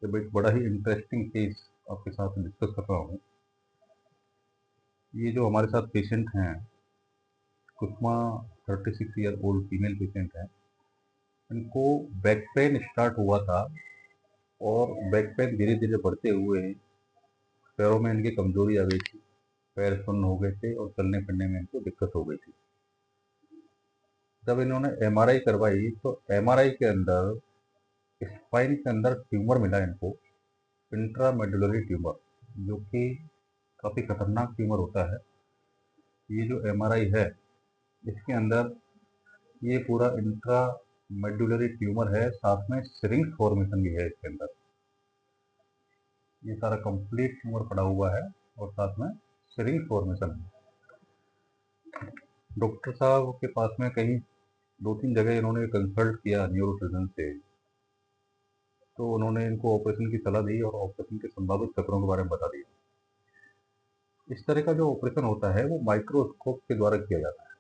जब एक बड़ा ही इंटरेस्टिंग केस आपके साथ डिस्कस कर रहा हूँ। ये जो हमारे साथ पेशेंट हैं, कुसुमा 36 ईयर ओल्ड फीमेल पेशेंट है। इनको बैक पेन स्टार्ट हुआ था और बैक पेन धीरे धीरे बढ़ते हुए पैरों में इनकी कमजोरी आ गई थी, पैर सुन्न हो गए थे और चलने फिरने में इनको दिक्कत हो गई थी। जब इन्होंने एमआरआई करवाई तो एमआरआई के अंदर स्पाइन के अंदर ट्यूमर मिला इनको, इंट्रामेडुलरी ट्यूमर, जो कि काफ़ी खतरनाक ट्यूमर होता है। ये जो एमआरआई है इसके अंदर ये पूरा इंट्रा मेडुलरी ट्यूमर है, साथ में सिरिंज फॉर्मेशन भी है इसके अंदर। ये सारा कंप्लीट ट्यूमर पड़ा हुआ है और साथ में सिरिंज फॉर्मेशन है। डॉक्टर साहब के पास में कहीं 2-3 जगह इन्होंने कंसल्ट किया न्यूरोसर्जन से, तो उन्होंने इनको ऑपरेशन की सलाह दी और ऑपरेशन के संभावित खतरों के बारे में बता दिया। इस तरह का जो ऑपरेशन होता है वो माइक्रोस्कोप के द्वारा किया जाता है,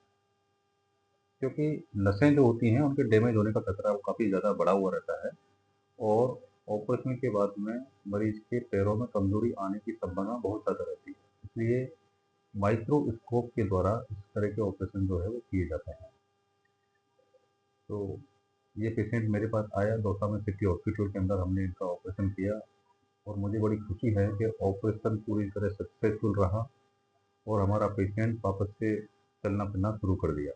क्योंकि नसें जो होती हैं उनके डैमेज होने का खतरा वो काफ़ी ज़्यादा बढ़ा हुआ रहता है और ऑपरेशन के बाद में मरीज के पैरों में कमजोरी आने की संभावना बहुत ज़्यादा रहती है। इसलिए माइक्रोस्कोप के द्वारा इस तरह के ऑपरेशन जो है वो किए जाते हैं। तो ये पेशेंट मेरे पास आया, दौसा में सिटी हॉस्पिटल के अंदर हमने इनका ऑपरेशन किया और मुझे बड़ी खुशी है कि ऑपरेशन पूरी तरह सक्सेसफुल रहा और हमारा पेशेंट वापस से चलना फिरना शुरू कर दिया।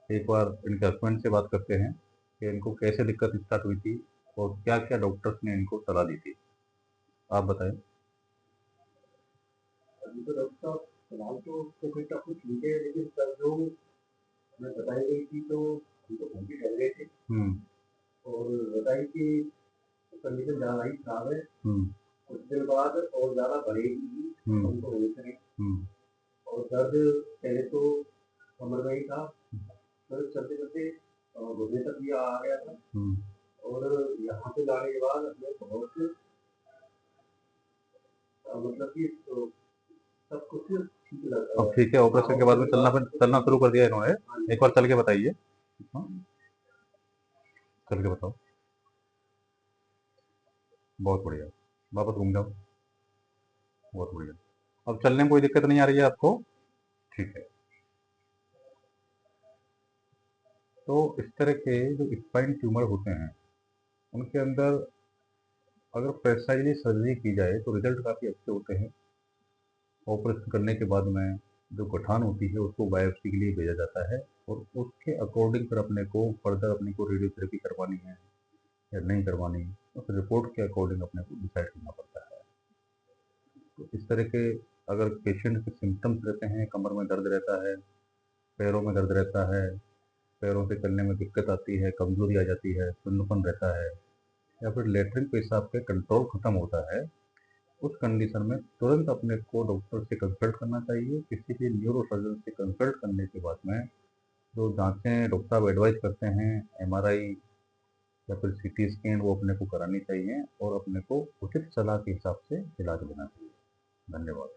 एक बार इनके हस्बैंड से बात करते हैं कि इनको कैसे दिक्कत स्टार्ट हुई थी और क्या क्या डॉक्टर्स ने इनको सलाह दी थी। आप बताएं। अभी तो डॉक्टर साहब फिलहाल तो पेशेंट आपको ठीक है, लेकिन सर जो हमें बताई गई थी तो हम तो घर भी डर गए थे और बताई कि कंडीशन ज़्यादा ही खराब है। कुछ दिन बाद और ज़्यादा बढ़ेगी, हम तो वहीं करें। और दर्द पहले तो कमर में ही था, फिर चलते चलते घुटने तक भी आ गया था और यहाँ पे लाने के बाद हमें बहुत मतलब कि सब कुछ ठीक लगा। अब ठीक है, ऑपरेशन के बाद में चलना शुरू कर दिया इन्होंने। एक बार चल के बताइए। हाँ, चल के बताओ। बहुत बढ़िया, वापस घूम जाओ। बहुत बढ़िया। अब चलने में कोई दिक्कत नहीं आ रही है आपको? ठीक है। तो इस तरह के जो स्पाइन ट्यूमर होते हैं उनके अंदर अगर प्रेसाइजली सर्जरी की जाए तो रिजल्ट काफ़ी अच्छे होते हैं। ऑपरेशन करने के बाद में जो गठान होती है उसको बायोप्सी के लिए भेजा जाता है और उसके अकॉर्डिंग फिर अपने को फर्दर अपने को रेडियोथेरेपी करवानी है या नहीं करवानी, तो फिर रिपोर्ट के अकॉर्डिंग अपने को डिसाइड करना पड़ता है। तो इस तरह के अगर पेशेंट के सिम्टम्स रहते हैं, कमर में दर्द रहता है, पैरों में दर्द रहता है, पैरों से चलने में दिक्कत आती है, कमजोरी आ जाती है, सुन्नपन रहता है, या फिर लेटरिन पेशाब पे कंट्रोल खत्म होता है, उस कंडीशन में तुरंत अपने को डॉक्टर से कंसल्ट करना चाहिए। किसी भी न्यूरो सर्जन से कंसल्ट करने के बाद में जो जांचें डॉक्टर साहब एडवाइस करते हैं, एमआरआई या फिर सीटी स्कैन, वो अपने को करानी चाहिए और अपने को उचित सलाह के हिसाब से इलाज लेना चाहिए। धन्यवाद।